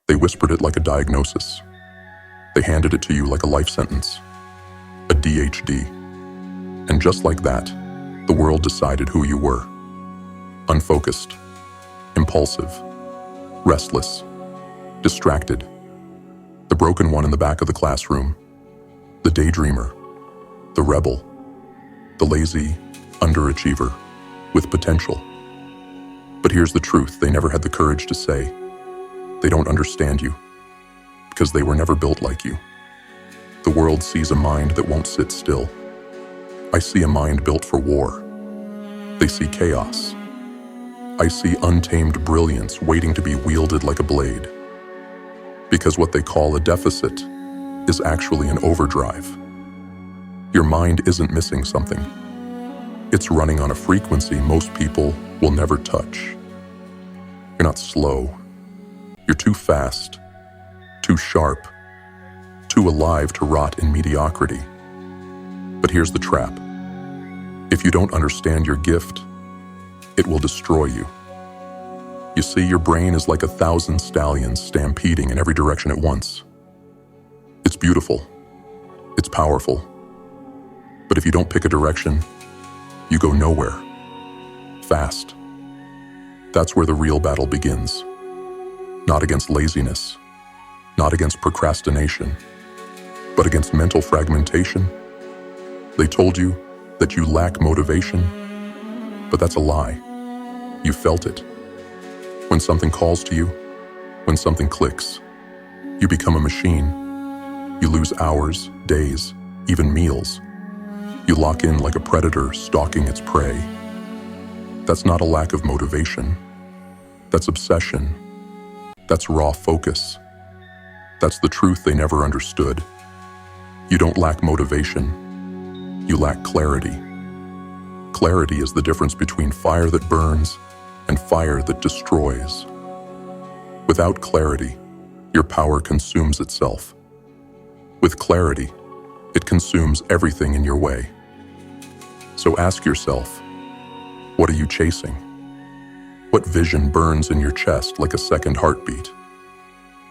They whispered it like a diagnosis. They handed it to you like a life sentence. ADHD. And just like that, the world decided who you were. Unfocused, impulsive, restless, distracted. The broken one in the back of the classroom. The daydreamer. The rebel. The lazy underachiever with potential. But here's the truth they never had the courage to say. They don't understand you because they were never built like you. The world sees a mind that won't sit still. I see a mind built for war. They see chaos. I see untamed brilliance waiting to be wielded like a blade. Because what they call a deficit is actually an overdrive. Your mind isn't missing something. It's running on a frequency most people will never touch. You're not slow. You're too fast, too sharp, too alive to rot in mediocrity. But here's the trap. If you don't understand your gift, it will destroy you. You see, your brain is like 1,000 stallions stampeding in every direction at once. It's beautiful. It's powerful. But if you don't pick a direction, you go nowhere. Fast. That's where the real battle begins. Not against laziness, not against procrastination, but against mental fragmentation. They told you that you lack motivation, but that's a lie. You felt it. When something calls to you, when something clicks, you become a machine. You lose hours, days, even meals. You lock in like a predator stalking its prey. That's not a lack of motivation. That's obsession. That's raw focus. That's the truth they never understood. You don't lack motivation. You lack clarity. Clarity is the difference between fire that burns and fire that destroys. Without clarity, your power consumes itself. With clarity, it consumes everything in your way. So ask yourself, what are you chasing? What vision burns in your chest like a second heartbeat?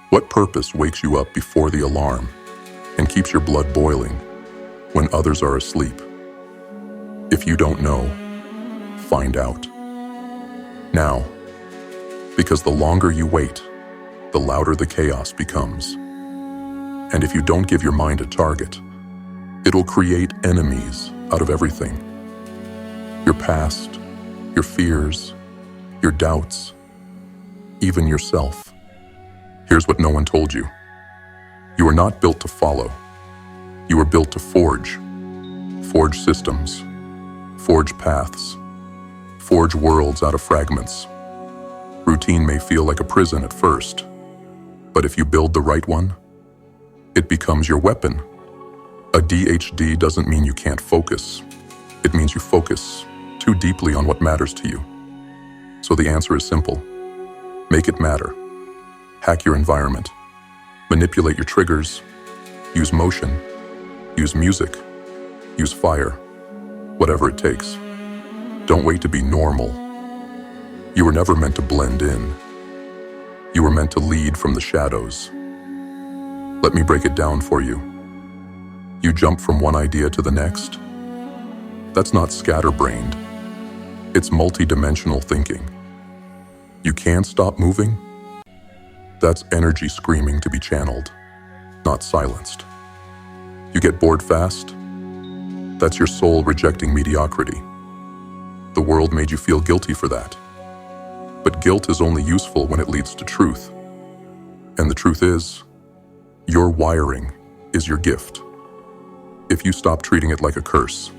What purpose wakes you up before the alarm and keeps your blood boiling when others are asleep? If you don't know, find out. Now, because the longer you wait, the louder the chaos becomes. And if you don't give your mind a target, it'll create enemies out of everything. Your past, your fears, your doubts, even yourself. Here's what no one told you. You are not built to follow. You are built to forge. Forge systems. Forge paths. Forge worlds out of fragments. Routine may feel like a prison at first, but if you build the right one, it becomes your weapon. ADHD doesn't mean you can't focus. It means you focus too deeply on what matters to you. So the answer is simple. Make it matter. Hack your environment. Manipulate your triggers. Use motion. Use music. Use fire. Whatever it takes. Don't wait to be normal. You were never meant to blend in. You were meant to lead from the shadows. Let me break it down for you. You jump from one idea to the next. That's not scatterbrained. It's multi-dimensional thinking. You can't stop moving? That's energy screaming to be channeled, not silenced. You get bored fast? That's your soul rejecting mediocrity. The world made you feel guilty for that. But guilt is only useful when it leads to truth. And the truth is, your wiring is your gift. If you stop treating it like a curse.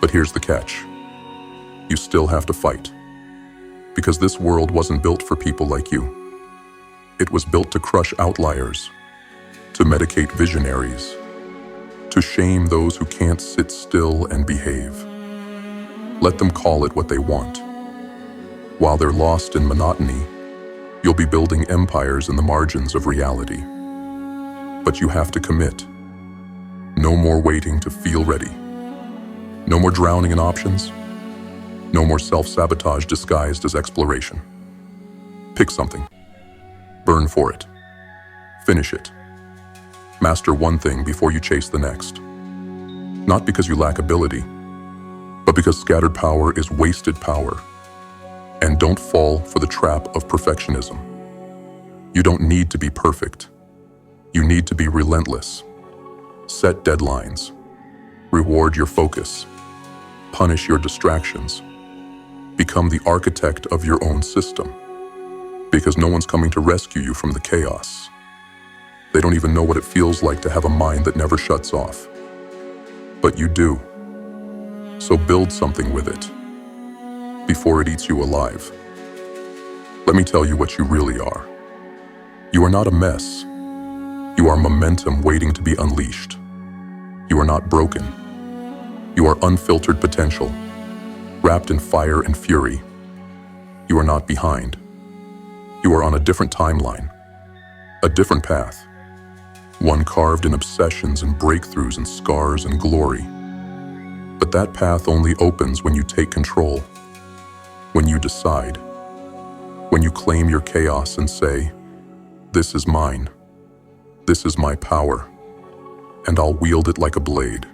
But here's the catch. You still have to fight. Because this world wasn't built for people like you. It was built to crush outliers, to medicate visionaries, to shame those who can't sit still and behave. Let them call it what they want. While they're lost in monotony, you'll be building empires in the margins of reality. But you have to commit. No more waiting to feel ready. No more drowning in options. No more self-sabotage disguised as exploration. Pick something. Burn for it. Finish it. Master one thing before you chase the next. Not because you lack ability, but because scattered power is wasted power. And don't fall for the trap of perfectionism. You don't need to be perfect. You need to be relentless. Set deadlines. Reward your focus. Punish your distractions. Become the architect of your own system. Because no one's coming to rescue you from the chaos. They don't even know what it feels like to have a mind that never shuts off. But you do. So build something with it before it eats you alive. Let me tell you what you really are. You are not a mess. You are momentum waiting to be unleashed. You are not broken. You are unfiltered potential, wrapped in fire and fury. You are not behind. You are on a different timeline, a different path, one carved in obsessions and breakthroughs and scars and glory. But that path only opens when you take control, when you decide, when you claim your chaos and say, "This is mine. This is my power, and I'll wield it like a blade."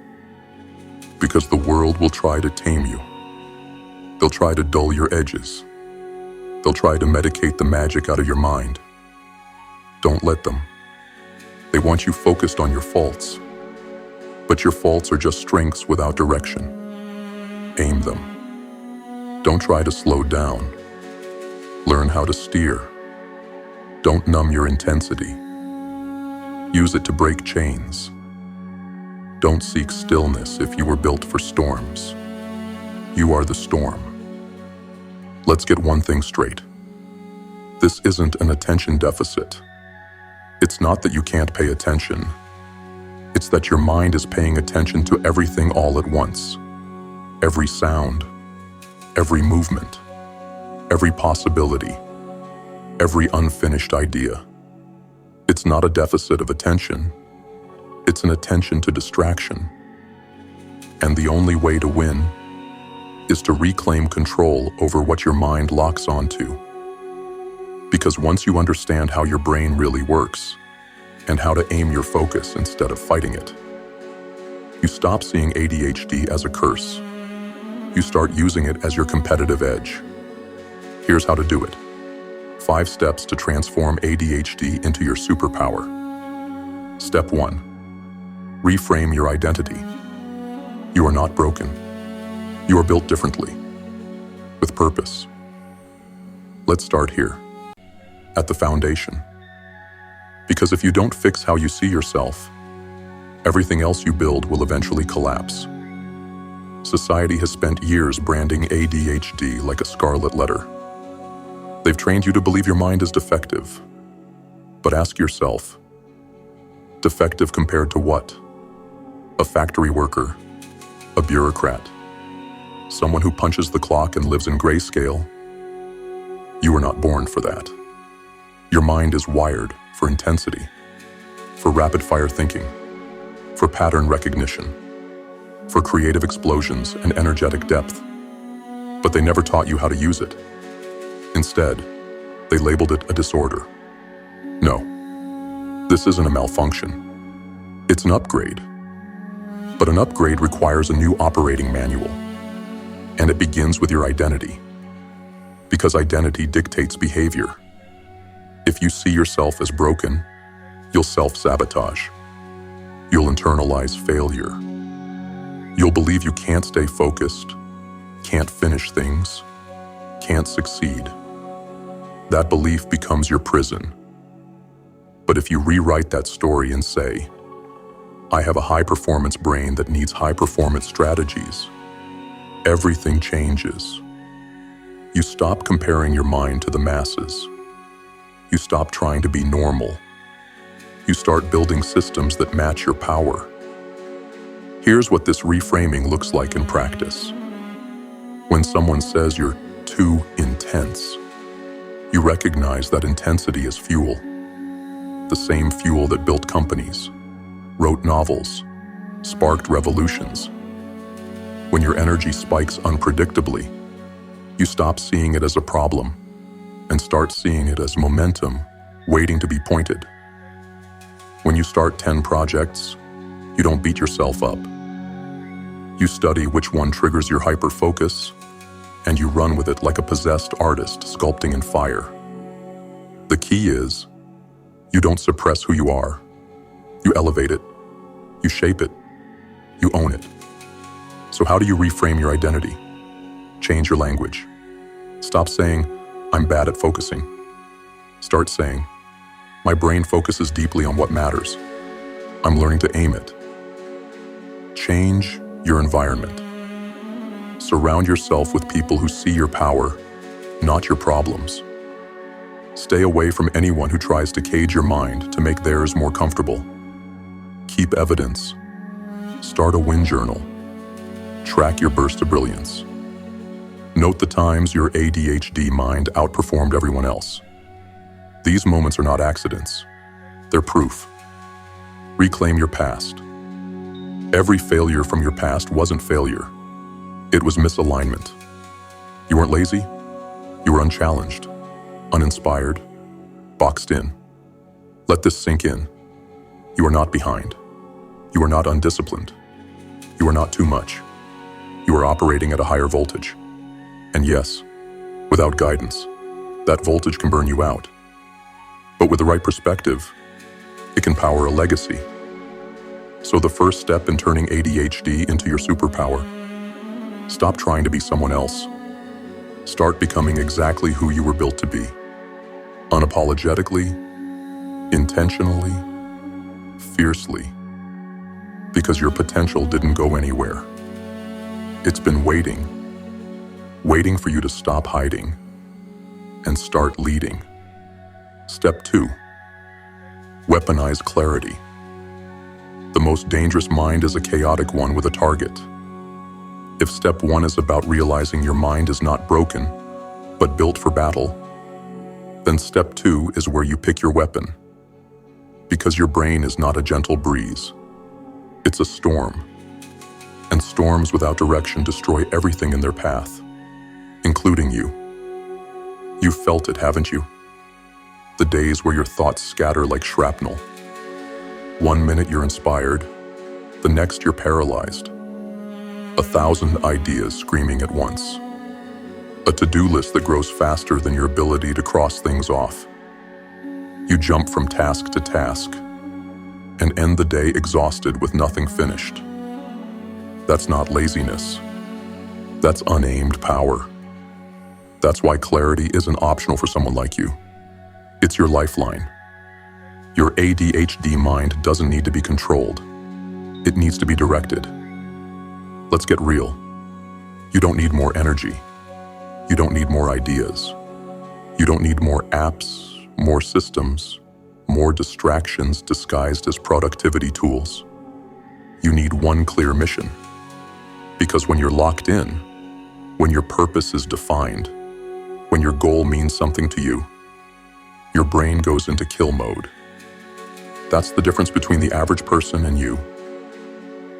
Because the world will try to tame you. They'll try to dull your edges. They'll try to medicate the magic out of your mind. Don't let them. They want you focused on your faults. But your faults are just strengths without direction. Aim them. Don't try to slow down. Learn how to steer. Don't numb your intensity. Use it to break chains. Don't seek stillness if you were built for storms. You are the storm. Let's get one thing straight. This isn't an attention deficit. It's not that you can't pay attention. It's that your mind is paying attention to everything all at once. Every sound, every movement, every possibility, every unfinished idea. It's not a deficit of attention. It's an attention to distraction. And the only way to win is to reclaim control over what your mind locks onto. Because once you understand how your brain really works, and how to aim your focus instead of fighting it, you stop seeing ADHD as a curse. You start using it as your competitive edge. Here's how to do it. 5 steps to transform ADHD into your superpower. Step 1. Reframe your identity. You are not broken. You are built differently, with purpose. Let's start here, at the foundation. Because if you don't fix how you see yourself, everything else you build will eventually collapse. Society has spent years branding ADHD like a scarlet letter. They've trained you to believe your mind is defective. But ask yourself, defective compared to what? A factory worker? A bureaucrat? Someone who punches the clock and lives in grayscale? You were not born for that. Your mind is wired for intensity, for rapid-fire thinking, for pattern recognition, for creative explosions and energetic depth. But they never taught you how to use it. Instead, they labeled it a disorder. No, this isn't a malfunction. It's an upgrade. But an upgrade requires a new operating manual. And it begins with your identity. Because identity dictates behavior. If you see yourself as broken, you'll self-sabotage. You'll internalize failure. You'll believe you can't stay focused, can't finish things, can't succeed. That belief becomes your prison. But if you rewrite that story and say, "I have a high-performance brain that needs high-performance strategies," everything changes. You stop comparing your mind to the masses. You stop trying to be normal. You start building systems that match your power. Here's what this reframing looks like in practice. When someone says you're too intense, you recognize that intensity is fuel. The same fuel that built companies, wrote novels, sparked revolutions. When your energy spikes unpredictably, you stop seeing it as a problem and start seeing it as momentum waiting to be pointed. When you start 10 projects, you don't beat yourself up. You study which one triggers your hyperfocus, and you run with it like a possessed artist sculpting in fire. The key is, you don't suppress who you are. You elevate it. You shape it. You own it. So how do you reframe your identity? Change your language. Stop saying, I'm bad at focusing. Start saying, my brain focuses deeply on what matters. I'm learning to aim it. Change your environment. Surround yourself with people who see your power, not your problems. Stay away from anyone who tries to cage your mind to make theirs more comfortable. Keep evidence. Start a win journal. Track your burst of brilliance. Note the times your ADHD mind outperformed everyone else. These moments are not accidents. They're proof. Reclaim your past. Every failure from your past wasn't failure. It was misalignment. You weren't lazy. You were unchallenged, uninspired, boxed in. Let this sink in. You are not behind. You are not undisciplined. You are not too much. You are operating at a higher voltage. And yes, without guidance, that voltage can burn you out. But with the right perspective, it can power a legacy. So the first step in turning ADHD into your superpower, stop trying to be someone else. Start becoming exactly who you were built to be. Unapologetically, intentionally, fiercely. Because your potential didn't go anywhere. It's been waiting for you to stop hiding and start leading. Step 2, weaponize clarity. The most dangerous mind is a chaotic one with a target. If step 1 is about realizing your mind is not broken, but built for battle, then step 2 is where you pick your weapon. Because your brain is not a gentle breeze. It's a storm. And storms without direction destroy everything in their path, including you. You've felt it, haven't you? The days where your thoughts scatter like shrapnel. One minute you're inspired, the next you're paralyzed. 1,000 ideas screaming at once. A to-do list that grows faster than your ability to cross things off. You jump from task to task and end the day exhausted with nothing finished. That's not laziness. That's unaimed power. That's why clarity isn't optional for someone like you. It's your lifeline. Your ADHD mind doesn't need to be controlled. It needs to be directed. Let's get real. You don't need more energy. You don't need more ideas. You don't need more apps, more systems, more distractions disguised as productivity tools. You need one clear mission. Because when you're locked in, when your purpose is defined, when your goal means something to you, your brain goes into kill mode. That's the difference between the average person and you.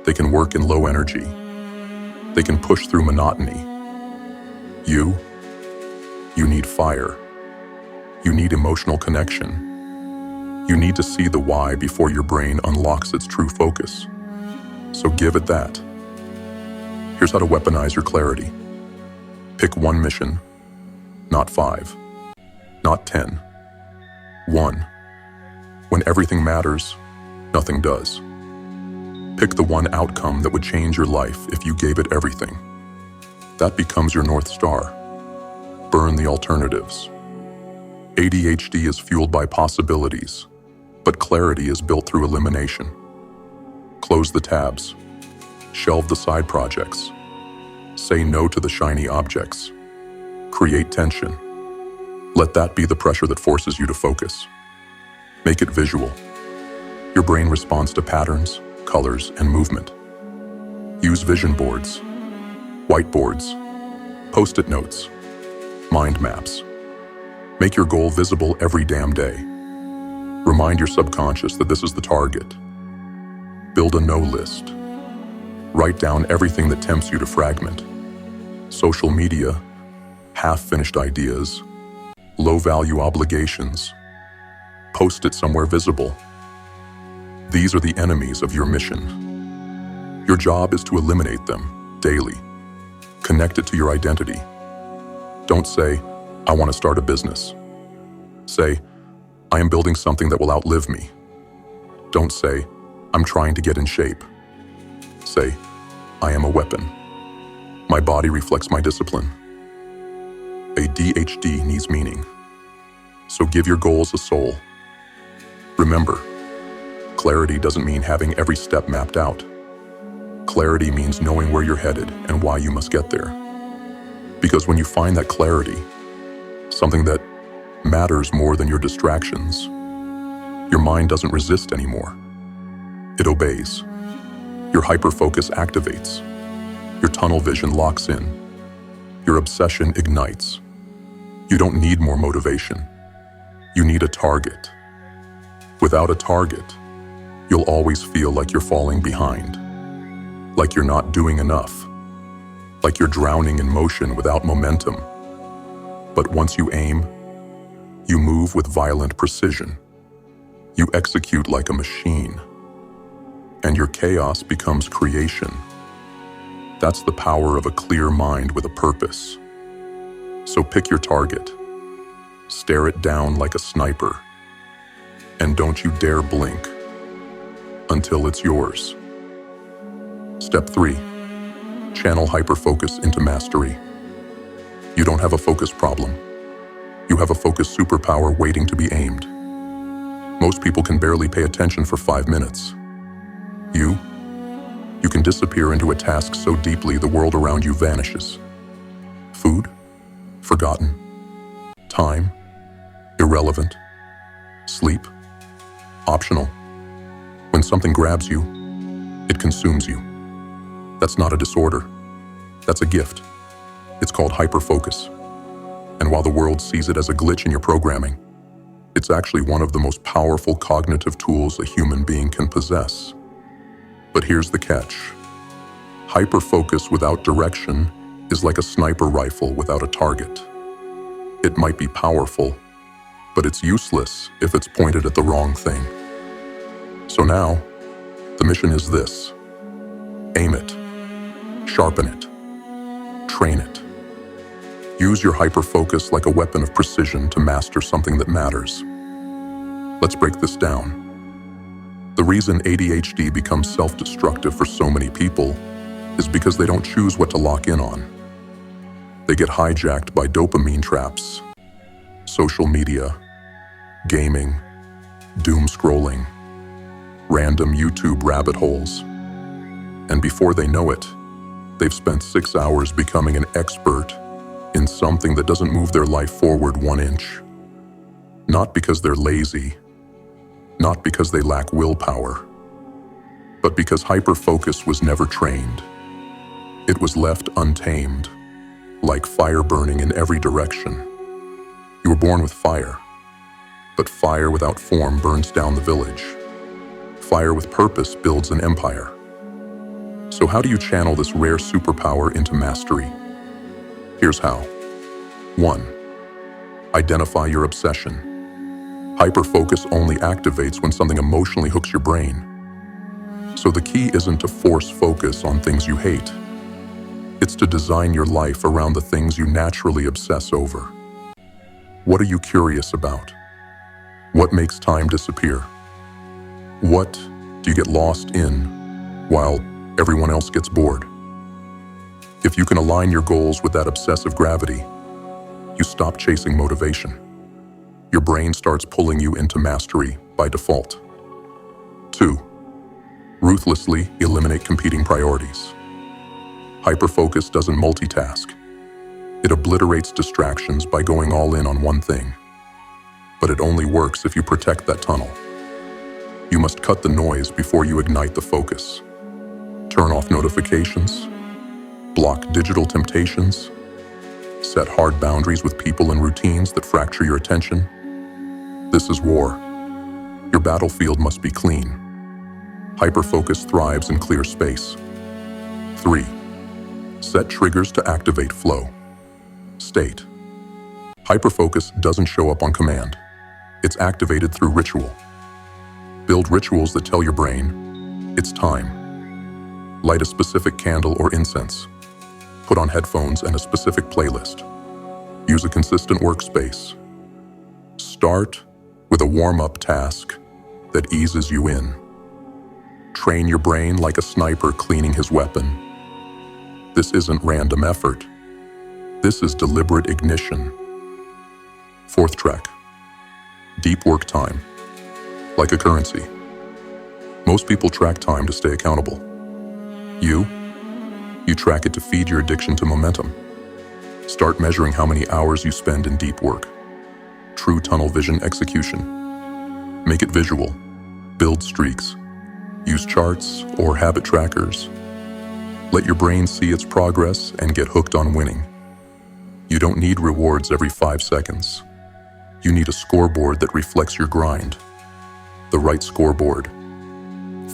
They can work in low energy. They can push through monotony. You need fire. You need emotional connection. You need to see the why before your brain unlocks its true focus. So give it that. Here's how to weaponize your clarity. Pick one mission, not 5, not 10. 1. When everything matters, nothing does. Pick the one outcome that would change your life if you gave it everything. That becomes your North Star. Burn the alternatives. ADHD is fueled by possibilities, but clarity is built through elimination. Close the tabs. Shelve the side projects. Say no to the shiny objects. Create tension. Let that be the pressure that forces you to focus. Make it visual. Your brain responds to patterns, colors, and movement. Use vision boards, whiteboards, post-it notes, mind maps. Make your goal visible every damn day. Remind your subconscious that this is the target. Build a no list. Write down everything that tempts you to fragment. Social media, half-finished ideas, low-value obligations. Post it somewhere visible. These are the enemies of your mission. Your job is to eliminate them daily. Connect it to your identity. Don't say, I want to start a business. Say, I am building something that will outlive me. Don't say, I'm trying to get in shape. Say, I am a weapon. My body reflects my discipline. ADHD needs meaning. So give your goals a soul. Remember, clarity doesn't mean having every step mapped out. Clarity means knowing where you're headed and why you must get there. Because when you find that clarity, something that matters more than your distractions, your mind doesn't resist anymore. It obeys. Your hyperfocus activates. Your tunnel vision locks in. Your obsession ignites. You don't need more motivation. You need a target. Without a target, you'll always feel like you're falling behind, like you're not doing enough, like you're drowning in motion without momentum. But once you aim, you move with violent precision. You execute like a machine, and your chaos becomes creation. That's the power of a clear mind with a purpose. So pick your target, stare it down like a sniper, and don't you dare blink until it's yours. Step 3. Channel hyperfocus into mastery. You don't have a focus problem. You have a focus superpower waiting to be aimed. Most people can barely pay attention for 5 minutes. You can disappear into a task so deeply the world around you vanishes. Food? Forgotten. Time? Irrelevant. Sleep? Optional. When something grabs you, it consumes you. That's not a disorder. That's a gift. It's called hyperfocus. And while the world sees it as a glitch in your programming, it's actually one of the most powerful cognitive tools a human being can possess. But here's the catch. Hyperfocus without direction is like a sniper rifle without a target. It might be powerful, but it's useless if it's pointed at the wrong thing. So now, the mission is this. Aim it, sharpen it, train it. Use your hyperfocus like a weapon of precision to master something that matters. Let's break this down. The reason ADHD becomes self-destructive for so many people is because they don't choose what to lock in on. They get hijacked by dopamine traps, social media, gaming, doom scrolling, random YouTube rabbit holes. And before they know it, they've spent 6 hours becoming an expert in something that doesn't move their life forward 1 inch. Not because they're lazy, not because they lack willpower, but because hyperfocus was never trained. It was left untamed, like fire burning in every direction. You were born with fire, but fire without form burns down the village. Fire with purpose builds an empire. So how do you channel this rare superpower into mastery? Here's how. 1. Identify your obsession. Hyperfocus only activates when something emotionally hooks your brain. So the key isn't to force focus on things you hate. It's to design your life around the things you naturally obsess over. What are you curious about? What makes time disappear? What do you get lost in while everyone else gets bored? If you can align your goals with that obsessive gravity, you stop chasing motivation. Your brain starts pulling you into mastery by default. 2. Ruthlessly eliminate competing priorities. Hyperfocus doesn't multitask. It obliterates distractions by going all in on one thing. But it only works if you protect that tunnel. You must cut the noise before you ignite the focus. Turn off notifications, block digital temptations, set hard boundaries with people and routines that fracture your attention. This is war. Your battlefield must be clean. Hyperfocus thrives in clear space. 3. Set triggers to activate flow. State. Hyperfocus doesn't show up on command. It's activated through ritual. Build rituals that tell your brain, it's time. Light a specific candle or incense. Put on headphones and a specific playlist. Use a consistent workspace. Start with a warm-up task that eases you in. Train your brain like a sniper cleaning his weapon. This isn't random effort. This is deliberate ignition. Fourth track. Deep work time. Like a currency. Most people track time to stay accountable. You track it to feed your addiction to momentum. Start measuring how many hours you spend in deep work. True tunnel vision execution. Make it visual. Build streaks. Use charts or habit trackers. Let your brain see its progress and get hooked on winning. You don't need rewards every 5 seconds. You need a scoreboard that reflects your grind. The right scoreboard.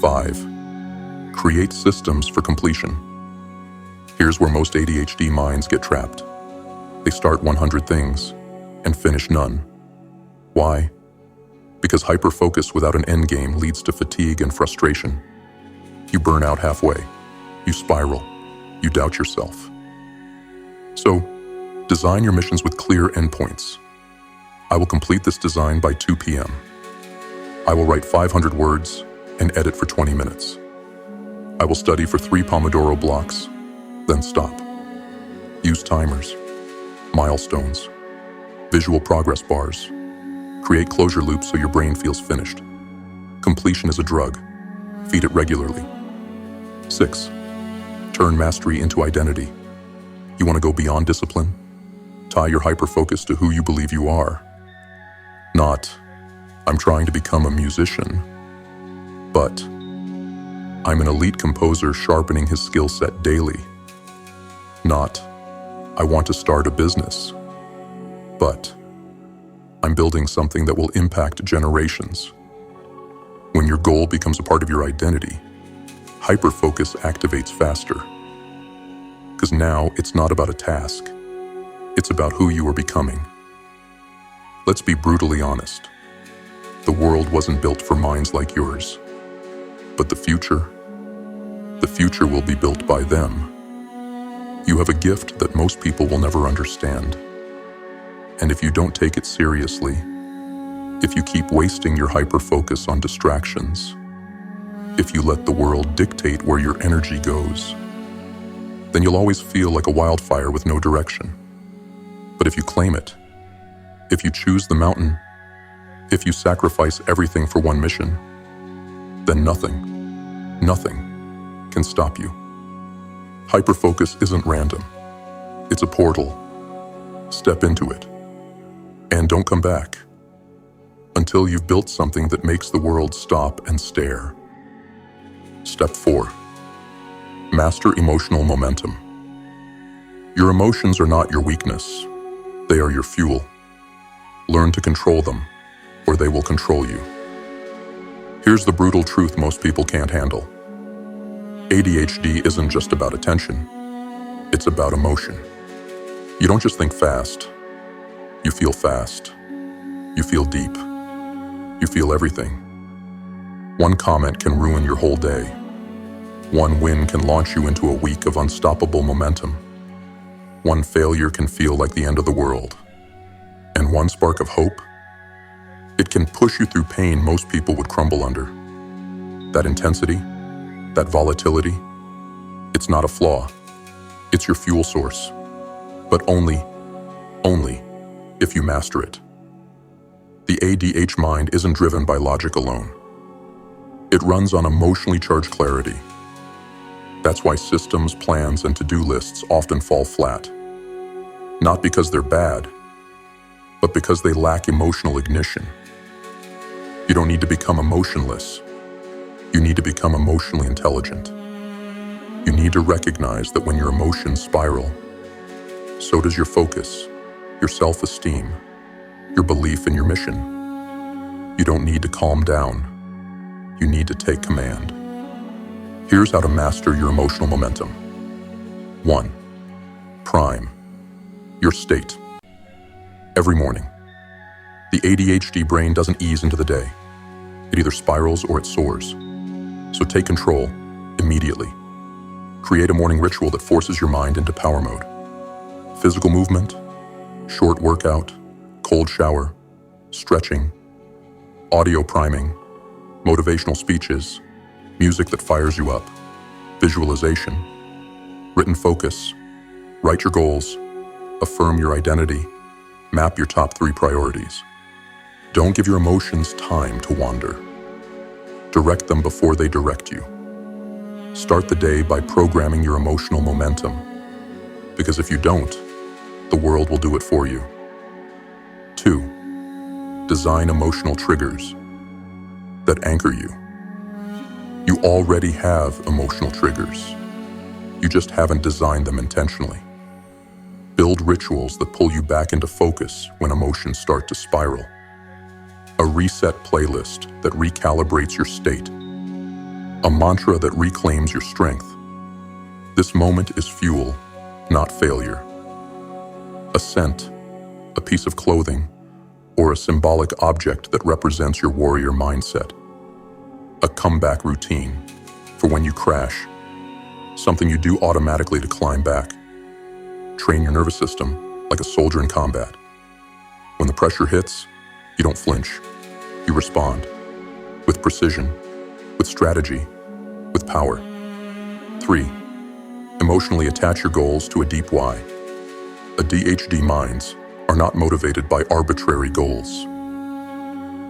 5. Create systems for completion. Here's where most ADHD minds get trapped. They start 100 things and finish none. Why? Because hyperfocus without an end game leads to fatigue and frustration. You burn out halfway. You spiral. You doubt yourself. So, design your missions with clear endpoints. I will complete this design by 2 p.m. I will write 500 words and edit for 20 minutes. I will study for 3 Pomodoro blocks, then stop. Use timers, milestones, visual progress bars. Create closure loops so your brain feels finished. Completion is a drug. Feed it regularly. 6. Turn mastery into identity. You want to go beyond discipline? Tie your hyperfocus to who you believe you are. Not, I'm trying to become a musician, but I'm an elite composer sharpening his skill set daily. Not, I want to start a business, but I'm building something that will impact generations. When your goal becomes a part of your identity, hyperfocus activates faster. Because now it's not about a task. It's about who you are becoming. Let's be brutally honest. The world wasn't built for minds like yours. But the future will be built by them. You have a gift that most people will never understand. And if you don't take it seriously, if you keep wasting your hyperfocus on distractions, if you let the world dictate where your energy goes, then you'll always feel like a wildfire with no direction. But if you claim it, if you choose the mountain, if you sacrifice everything for one mission, then nothing can stop you. Hyperfocus isn't random. It's a portal. Step into it. And don't come back until you've built something that makes the world stop and stare. Step 4. Master emotional momentum. Your emotions are not your weakness. They are your fuel. Learn to control them, or they will control you. Here's the brutal truth most people can't handle. ADHD isn't just about attention. It's about emotion. You don't just think fast. You feel fast. You feel deep. You feel everything. One comment can ruin your whole day. One win can launch you into a week of unstoppable momentum. One failure can feel like the end of the world. And one spark of hope, it can push you through pain most people would crumble under. That intensity, that volatility, it's not a flaw. It's your fuel source. But only if you master it. The ADHD mind isn't driven by logic alone. It runs on emotionally charged clarity. That's why systems, plans, and to-do lists often fall flat. Not because they're bad, but because they lack emotional ignition. You don't need to become emotionless. You need to become emotionally intelligent. You need to recognize that when your emotions spiral, so does your focus, your self-esteem, your belief in your mission. You don't need to calm down. You need to take command. Here's how to master your emotional momentum. 1. Prime your state. Every morning, The ADHD brain doesn't ease into the day. It either spirals or it soars. So take control immediately. Create a morning ritual that forces your mind into power mode. Physical movement, short workout, cold shower, stretching, audio priming, motivational speeches, music that fires you up, visualization, written focus, write your goals, affirm your identity, map your top 3 priorities. Don't give your emotions time to wander. Direct them before they direct you. Start the day by programming your emotional momentum, because if you don't, the world will do it for you. 2. Design emotional triggers that anchor you. You already have emotional triggers. You just haven't designed them intentionally. Build rituals that pull you back into focus when emotions start to spiral. A reset playlist that recalibrates your state. A mantra that reclaims your strength. This moment is fuel, not failure. A scent, a piece of clothing, or a symbolic object that represents your warrior mindset. A comeback routine for when you crash, something you do automatically to climb back. Train your nervous system like a soldier in combat. When the pressure hits, you don't flinch. You respond with precision, with strategy, with power. 3. Emotionally attach your goals to a deep why. ADHD minds are not motivated by arbitrary goals.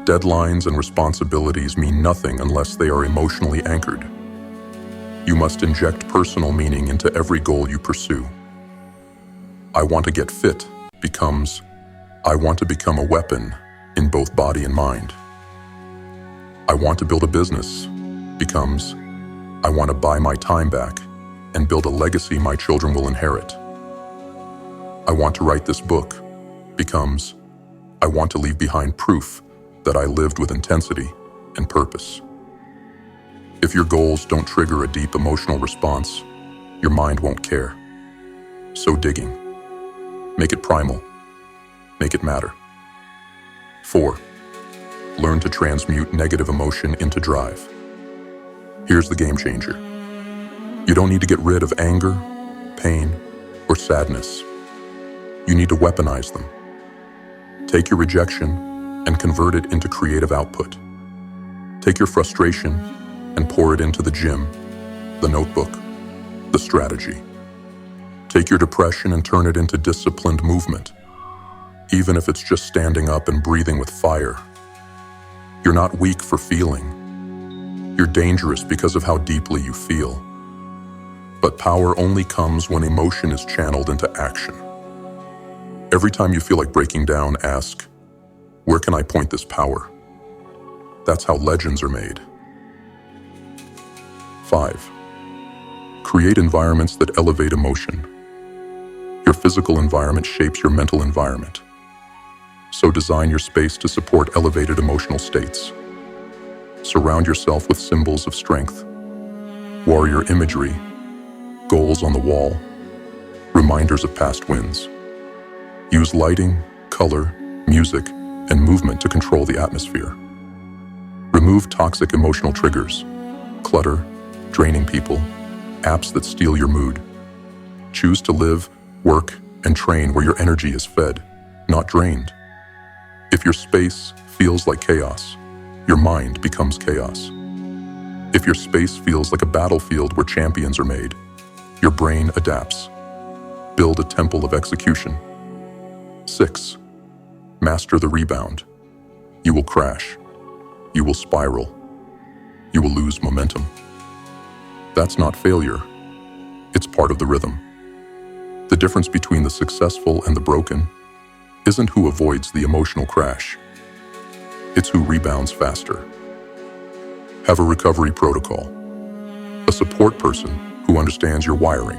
Deadlines and responsibilities mean nothing unless they are emotionally anchored. You must inject personal meaning into every goal you pursue. I want to get fit becomes, I want to become a weapon in both body and mind. I want to build a business becomes, I want to buy my time back and build a legacy my children will inherit. I want to write this book becomes, I want to leave behind proof that I lived with intensity and purpose. If your goals don't trigger a deep emotional response, your mind won't care. So digging. Make it primal. Make it matter. 4. Learn to transmute negative emotion into drive. Here's the game changer. You don't need to get rid of anger, pain, or sadness. You need to weaponize them. Take your rejection and convert it into creative output. Take your frustration and pour it into the gym, the notebook, the strategy. Take your depression and turn it into disciplined movement, even if it's just standing up and breathing with fire. You're not weak for feeling. You're dangerous because of how deeply you feel. But power only comes when emotion is channeled into action. Every time you feel like breaking down, ask, where can I point this power? That's how legends are made. 5. Create environments that elevate emotion. Your physical environment shapes your mental environment. So design your space to support elevated emotional states. Surround yourself with symbols of strength, warrior imagery, goals on the wall, reminders of past wins. Use lighting, color, music, and movement to control the atmosphere. Remove toxic emotional triggers, clutter, draining people, apps that steal your mood. Choose to live, work, and train where your energy is fed, not drained. If your space feels like chaos, your mind becomes chaos. If your space feels like a battlefield where champions are made, your brain adapts. Build a temple of execution. 6. Master the rebound. You will crash. You will spiral. You will lose momentum. That's not failure. It's part of the rhythm. The difference between the successful and the broken isn't who avoids the emotional crash. It's who rebounds faster. Have a recovery protocol. A support person who understands your wiring.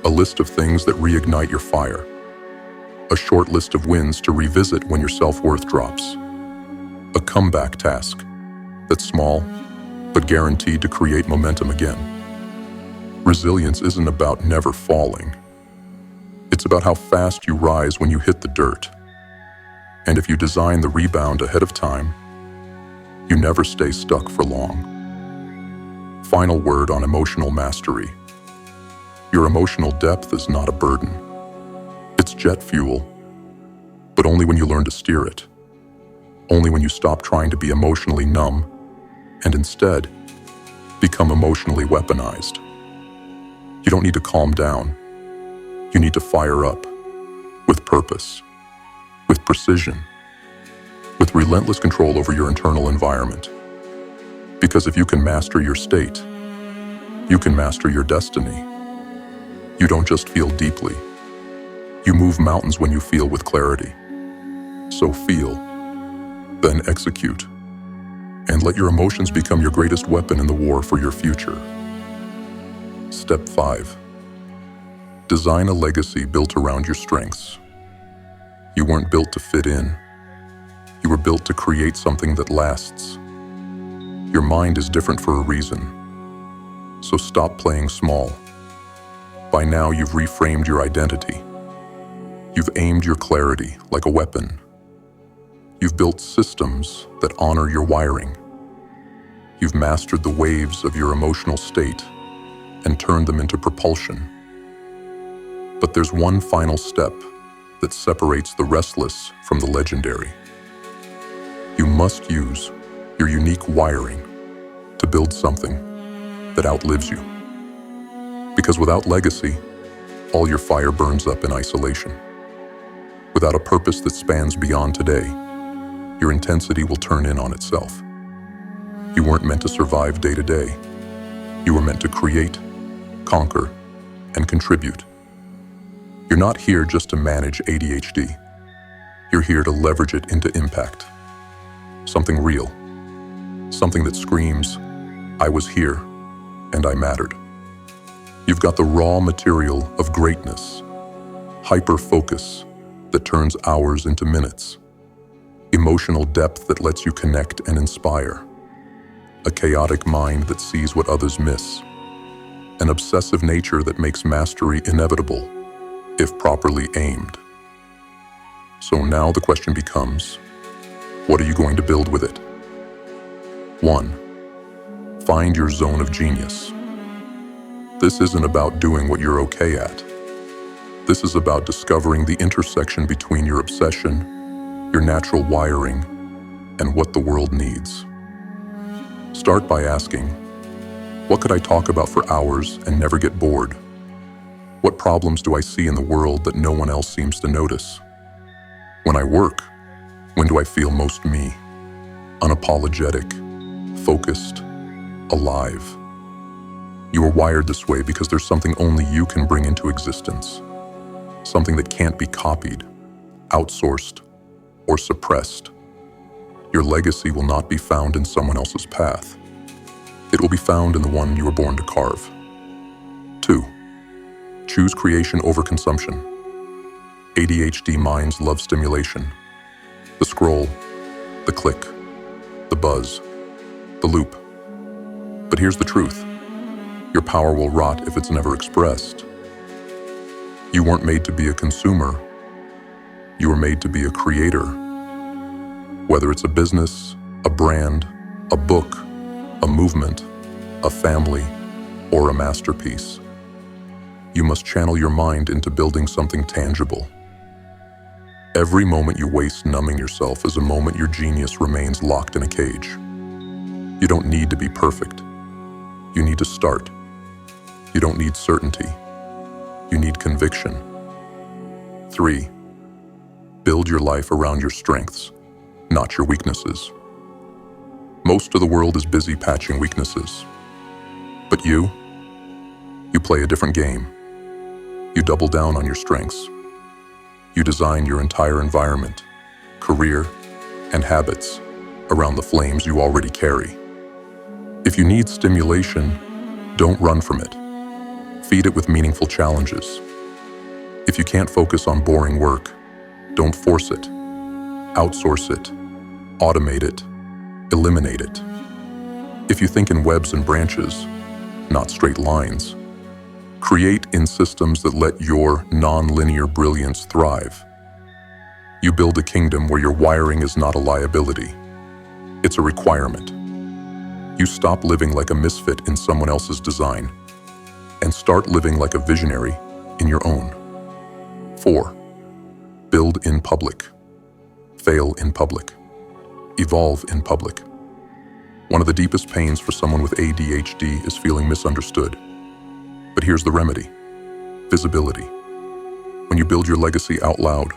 A list of things that reignite your fire. A short list of wins to revisit when your self-worth drops. A comeback task that's small, but guaranteed to create momentum again. Resilience isn't about never falling. It's about how fast you rise when you hit the dirt. And if you design the rebound ahead of time, you never stay stuck for long. Final word on emotional mastery. Your emotional depth is not a burden. It's jet fuel, but only when you learn to steer it. Only when you stop trying to be emotionally numb and instead become emotionally weaponized. You don't need to calm down. You need to fire up with purpose, with precision, with relentless control over your internal environment. Because if you can master your state, you can master your destiny. You don't just feel deeply. You move mountains when you feel with clarity. So feel, then execute, and let your emotions become your greatest weapon in the war for your future. Step 5. Design a legacy built around your strengths. You weren't built to fit in. You were built to create something that lasts. Your mind is different for a reason. So stop playing small. By now, you've reframed your identity. You've aimed your clarity like a weapon. You've built systems that honor your wiring. You've mastered the waves of your emotional state and turned them into propulsion. But there's one final step that separates the restless from the legendary. You must use your unique wiring to build something that outlives you. Because without legacy, all your fire burns up in isolation. Without a purpose that spans beyond today, your intensity will turn in on itself. You weren't meant to survive day to day. You were meant to create, conquer, and contribute. You're not here just to manage ADHD. You're here to leverage it into impact. Something real. Something that screams, I was here, and I mattered. You've got the raw material of greatness, hyperfocus that turns hours into minutes, emotional depth that lets you connect and inspire, a chaotic mind that sees what others miss, an obsessive nature that makes mastery inevitable, if properly aimed. So now the question becomes, what are you going to build with it? 1. Find your zone of genius. This isn't about doing what you're okay at. This is about discovering the intersection between your obsession, your natural wiring, and what the world needs. Start by asking, what could I talk about for hours and never get bored? What problems do I see in the world that no one else seems to notice? When I work, when do I feel most me? Unapologetic, focused, alive. You are wired this way because there's something only you can bring into existence. Something that can't be copied, outsourced, or suppressed. Your legacy will not be found in someone else's path. It will be found in the one you were born to carve. 2. Choose creation over consumption. ADHD minds love stimulation. The scroll, the click, the buzz, the loop. But here's the truth. Your power will rot if it's never expressed. You weren't made to be a consumer. You were made to be a creator. Whether it's a business, a brand, a book, a movement, a family, or a masterpiece, you must channel your mind into building something tangible. Every moment you waste numbing yourself is a moment your genius remains locked in a cage. You don't need to be perfect. You need to start. You don't need certainty. You need conviction. 3. Build your life around your strengths, not your weaknesses. Most of the world is busy patching weaknesses. But you play a different game. You double down on your strengths. You design your entire environment, career, and habits around the flames you already carry. If you need stimulation, don't run from it. Feed it with meaningful challenges. If you can't focus on boring work, don't force it. Outsource it. Automate it. Eliminate it. If you think in webs and branches, not straight lines, create in systems that let your non-linear brilliance thrive. You build a kingdom where your wiring is not a liability. It's a requirement. You stop living like a misfit in someone else's design and start living like a visionary in your own. 4. Build in public. Fail in public. Evolve in public. One of the deepest pains for someone with ADHD is feeling misunderstood. But here's the remedy: visibility. When you build your legacy out loud,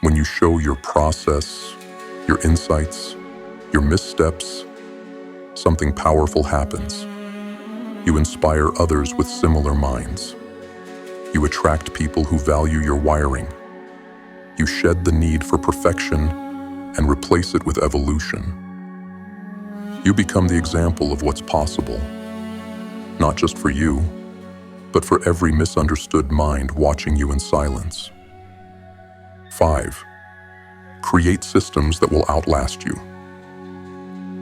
when you show your process, your insights, your missteps, something powerful happens. You inspire others with similar minds. You attract people who value your wiring. You shed the need for perfection and replace it with evolution. You become the example of what's possible, not just for you, but for every misunderstood mind watching you in silence. 5. Create systems that will outlast you.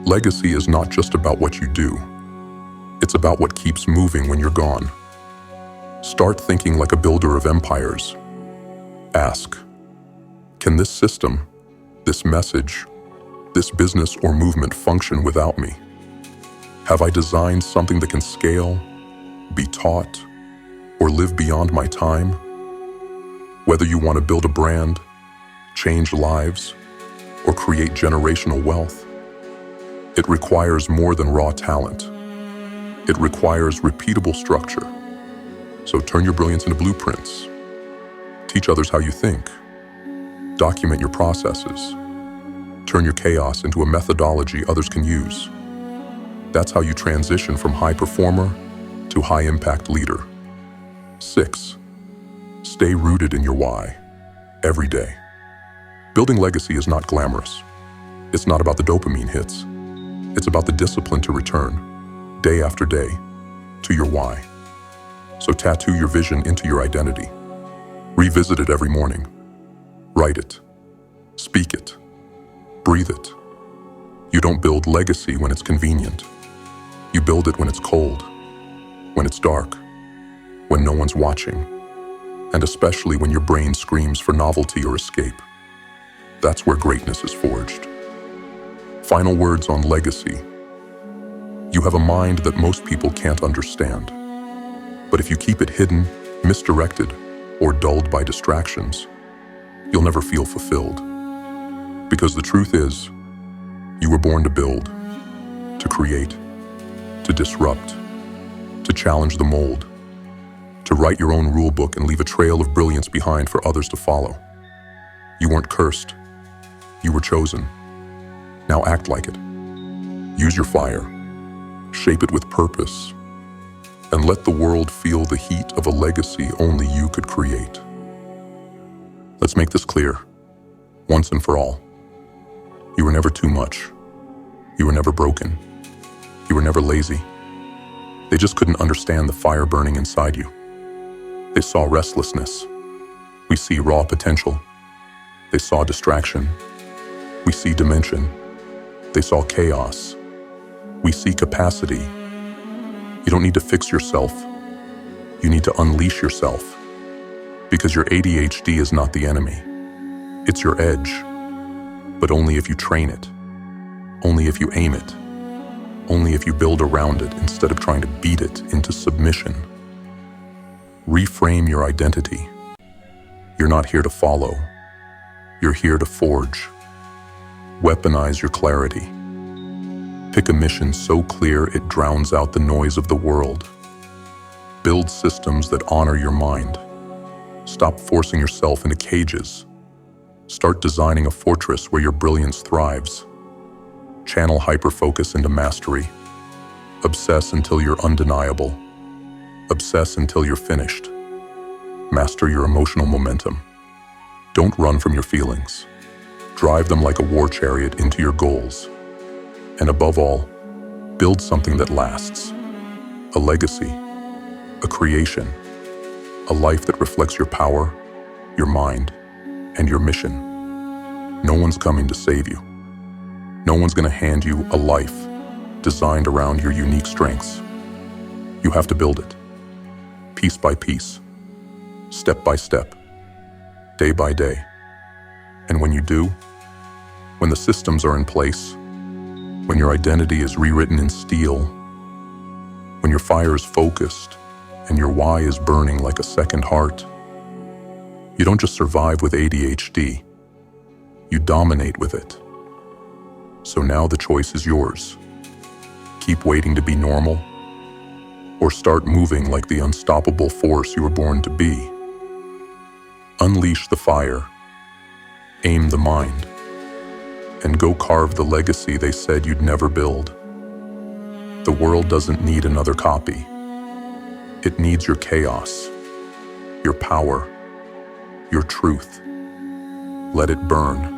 Legacy is not just about what you do. It's about what keeps moving when you're gone. Start thinking like a builder of empires. Ask, can this system, this message, this business or movement function without me? Have I designed something that can scale, be taught, or live beyond my time? Whether you want to build a brand, change lives, or create generational wealth, it requires more than raw talent. It requires repeatable structure. So turn your brilliance into blueprints. Teach others how you think. Document your processes. Turn your chaos into a methodology others can use. That's how you transition from high performer to high impact leader. 6. Stay rooted in your why every day. Building legacy is not glamorous. It's not about the dopamine hits. It's about the discipline to return, day after day, to your why. So tattoo your vision into your identity. Revisit it every morning. Write it. Speak it. Breathe it. You don't build legacy when it's convenient. You build it when it's cold, when it's dark, when no one's watching, and especially when your brain screams for novelty or escape. That's where greatness is forged. Final words on legacy. You have a mind that most people can't understand. But if you keep it hidden, misdirected, or dulled by distractions, you'll never feel fulfilled. Because the truth is, you were born to build, to create, to disrupt, to challenge the mold, to write your own rule book and leave a trail of brilliance behind for others to follow. You weren't cursed. You were chosen. Now act like it. Use your fire. Shape it with purpose. And let the world feel the heat of a legacy only you could create. Let's make this clear, once and for all. You were never too much. You were never broken. You were never lazy. They just couldn't understand the fire burning inside you. They saw restlessness. We see raw potential. They saw distraction. We see dimension. They saw chaos. We see capacity. You don't need to fix yourself. You need to unleash yourself. Because your ADHD is not the enemy. It's your edge. But only if you train it. Only if you aim it. Only if you build around it instead of trying to beat it into submission. Reframe your identity. You're not here to follow. You're here to forge. Weaponize your clarity. Pick a mission so clear it drowns out the noise of the world. Build systems that honor your mind. Stop forcing yourself into cages. Start designing a fortress where your brilliance thrives. Channel hyperfocus into mastery. Obsess until you're undeniable. Obsess until you're finished. Master your emotional momentum. Don't run from your feelings. Drive them like a war chariot into your goals. And above all, build something that lasts. A legacy, a creation, a life that reflects your power, your mind, and your mission. No one's coming to save you. No one's going to hand you a life designed around your unique strengths. You have to build it, piece by piece, step by step, day by day. And when you do, when the systems are in place, when your identity is rewritten in steel, when your fire is focused and your why is burning like a second heart, you don't just survive with ADHD, you dominate with it. So now the choice is yours. Keep waiting to be normal, or start moving like the unstoppable force you were born to be. Unleash the fire, aim the mind, and go carve the legacy they said you'd never build. The world doesn't need another copy. It needs your chaos, your power, your truth. Let it burn.